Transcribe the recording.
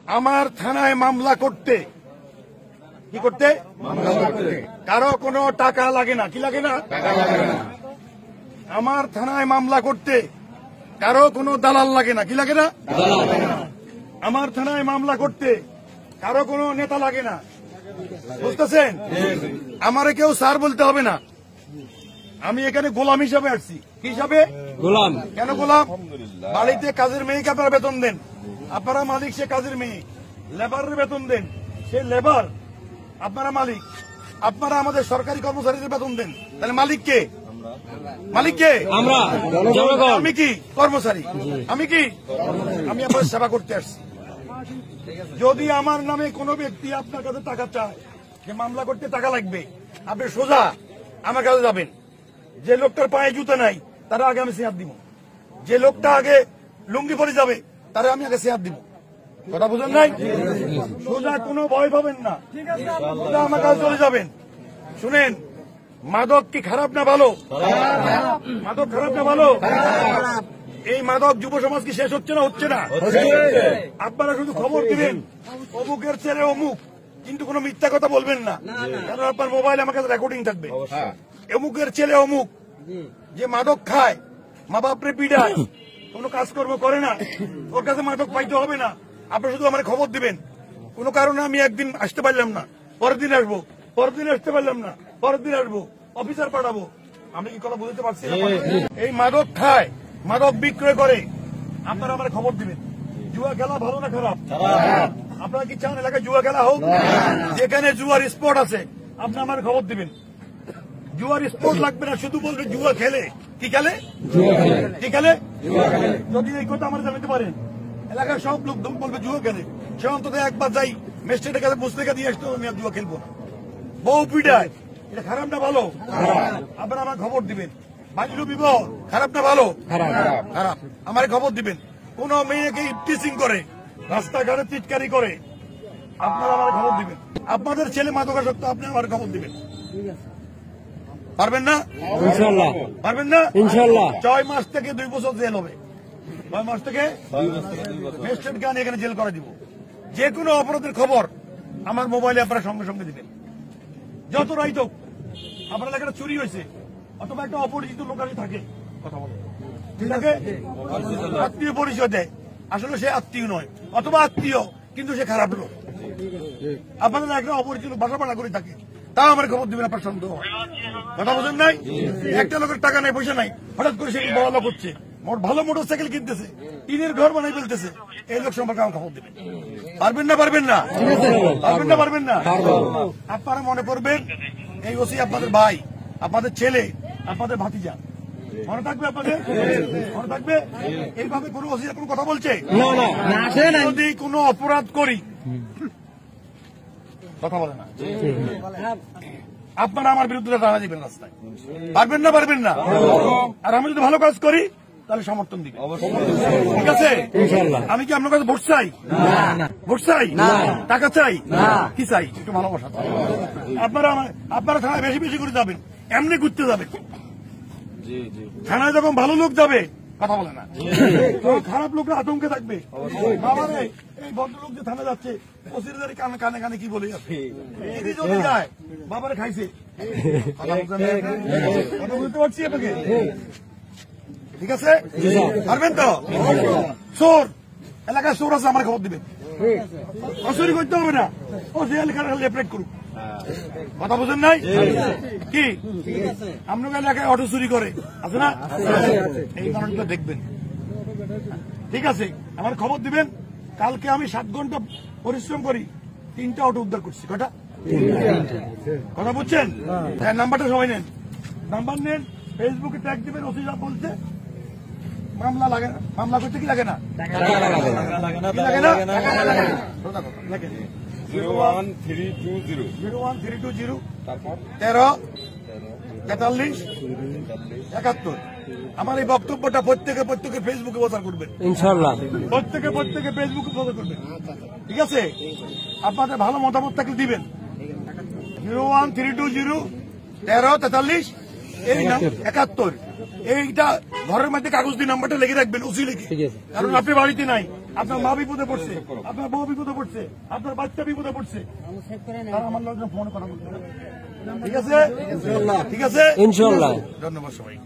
আমার থানায় মামলা করতে কি করতে কারো কোনো টাকা লাগে না, কি লাগে না? আমার থানায় মামলা করতে কারো কোনো দালাল লাগে না, কি লাগে না? আমার থানায় মামলা করতে কারো কোনো নেতা লাগে না, বুঝতেছেন? আমারে কেউ স্যার বলতে হবে না। আমি এখানে গোলাম হিসাবে আসছি। কি হিসাবে? গোলাম। কেন গোলাম? বাড়িতে কাজের মেয়েকে আপনারা বেতন দেন, আপনারা মালিক, সে কাজের মেয়ে। লেবারের বেতন দেন, সে লেবার, আপনারা মালিক। আপনারা আমাদের সরকারি কর্মচারীদের বেতন দেন, তাহলে মালিক কে? মালিক কে? আমরা। আমি কি কর্মচারী? আমি কি? আমি আপনার সেবা করতে আসছি। যদি আমার নামে কোনো ব্যক্তি আপনার কাছে টাকা চায়, যে মামলা করতে টাকা লাগবে, আপনি সোজা আমার কাছে যাবেন। যে লোকটার পায়ে জুতো নাই তারা আগে আমি সিয়াদ দিব, যে লোকটা আগে লুঙ্গি পরে যাবে তারা আমি আগে সিয়াদ দিব। কথা বুঝেন নাই? সোজা কোনো ভয় পাবেন না, সোজা আমার কাছে চলে যাবেন। শুনেন, মাদক কি খারাপ না ভালো? মাদক খারাপ না ভালো? এই মাদক যুব সমাজ কি শেষ হচ্ছে না? হচ্ছে না? আপনারা শুধু খবর দিবেন অমুকের ছেলে অমুক, কিন্তু কোনো মিথ্যা কথা বলবেন না, কারণ আপনার মোবাইলে আমার কাছে রেকর্ডিং থাকবে। অমুকের ছেলে অমুক যে মাদক খায়, মা বাপরে পিড়ায়, কোনো কাজকর্ম করে না, ওর কাছে মাদক পাইতে হবে না। আপনি শুধু আমার খবর দিবেন। কোনো কারণে আমি একদিন আসতে পারলাম না, পরের দিন আসবো, পরের দিন আসতে পারলাম না, পরের দিন আসবো, অফিসার পাঠাবো। আমি কি কথা বুঝতে পারছি? এই মাদক খায়, মাদক বিক্রয় করে, আপনারা আমার খবর দিবেন। জুয়া খেলা ভালো না খারাপ? আপনারা কি চান এলাকায় জুয়া খেলা হোক? যেখানে জুয়ার স্পট আছে আপনি আমার খবর দিবেন। জুয়ার স্পোর্ট লাগবে না, শুধু বলবে জুয়া খেলে। কি খেলে? কি খেলে? যদি এই কথা আমার জানাতে পারেন, এলাকার সব লোক বলবে জুয়া খেলে, সে অন্তত একবার যাই ম্যাজিস্ট্রেটের কাছে মুসলেখা দিয়ে আসতো, আমি আর জুয়া খেলবো না। বউ পিটায়, এটা খারাপ না ভালো? আপনারা আমার খবর দিবেন। বাল্য বিবাহ খারাপ না ভালো? খারাপ। আমার খবর দিবেন। কোন মেয়েকে টিচিং করে, রাস্তাঘাটে চিৎকারি করে, আপনারা আমার খবর দিবেন। আপনাদের ছেলে মাদকাসক্ত, আপনি আমার খবর দিবেন। পারবেন না? ইনশাআল্লাহ পারবেন না? ইনশাআল্লাহ। 6 মাস থেকে 2 বছর জেল হবে। 6 মাস থেকে ম্যাজিস্ট্রেট গান এখানে জেল করে দিব। যে কোনো অপরাধের খবর আমার মোবাইলে আপনারা সঙ্গে সঙ্গে দিবেন। যত রাইত হোক, আপনার এলাকাটা চুরি হয়েছে, অথবা একটা অপরিচিত লোকালি থাকে, কথা বলে ঠিক আছে, আত্মীয় পরিচয় দেয়, আসলে সে আত্মীয় নয়, অথবা আত্মীয় কিন্তু সে খারাপ লোক, আপনাদের একটা অপরিচিত বাসা ভাড়া করে থাকে, তা আমার খবর দিবেন। আপনার সন্দেহ, কথা বোঝেন নাই? একটা লোকের টাকা নাই, পয়সা নাই, হঠাৎ করে সে বড় লোক হচ্ছে, ভালো মোটরসাইকেল কিনতেছে, টিনের ঘর বানাই ফেলতেছে, এই লোক সম্পর্কে আমার খবর দিবেন। পারবেন না? পারবেন না? পারবেন না? পারবেন না? আপনারা মনে করবেন এই ওসি আপনাদের ভাই, আপনাদের ছেলে, আপনাদের ভাতিজা, মনে থাকবে আপনাদের? মনে থাকবে? এইভাবে কোনো ওসি কোনো কথা বলছে? যদি কোনো অপরাধ করি, কথা বলে না, আপনারা আমার বিরুদ্ধে জানা দিবেন রাস্তায়। পারবেন না? পারবেন না? আর আমি যদি ভালো কাজ করি তাহলে সমর্থন দিবেন, ঠিক আছে? আমি কি আপনার কাছে ভোট চাই? ভোট চাই? টাকা চাই? কি চাই? একটু ভালোবাসা। আপনারা থানায় বেশি বেশি করে যাবেন, এমনি ঘুরতে যাবেন। থানায় যখন ভালো লোক যাবে কথা বলে না, খারাপ লোকরা আতঙ্কে থাকবে। বাবারে, এই ভদ্রলোক যে থানা যাচ্ছে, ওসির কানে কানে কানে কি বলে যাচ্ছে, যদি যায় বাবারে খাইছে, কথা বুঝতে পারছি আপনাকে, ঠিক আছে? পারবেন তো? চোর এলাকায় চোর আছে, আমার খবর দিবেন। অচুরি করতে হবে না, ও যে এলাকার লেফলেট করুক, কথা বুঝেন নাই? কি আপনার এলাকায় অটো চুরি করে আছে না? এই কারণটা দেখবেন, ঠিক আছে? আমার খবর দিবেন। কালকে আমি 7 ঘন্টা পরিশ্রম করি, 3টা অটো উদ্ধার করছি। কটা? কথা বুঝছেন? নাম্বারটা সবাই নেন, নাম্বার নেন, ফেসবুকে ট্যাগ দিবেন। ওসি সাহেব বলছে মামলা লাগে না, মামলা করতে কি লাগে না? লাগে না? 01320 01320 13 43 71। আমার এই বক্তব্যটা প্রত্যেকে ফেসবুকে প্রচার করবেন ইনশাআল্লাহ। প্রত্যেকে ফেসবুকে প্রচার করবেন, ঠিক আছে? আপনাদের ভালো মতামত থাকলে দিবেন। 01320 13 43 71। এইটা ঘরের মধ্যে কাগজ দিয়ে নাম্বারটা লিখে রাখবেন, ওসি লিখে, কারণ আপনি বাড়িতে নাই, আপনার মা বিপদে পড়ছে, আপনার বউ বিপদে পড়ছে, আপনার বাচ্চা বিপদে পড়ছে, তারা আমার লোকজন ফোন করা বলতে ঠিক আছে, ঠিক আছে, ইনশাআল্লাহ। ধন্যবাদ সবাই।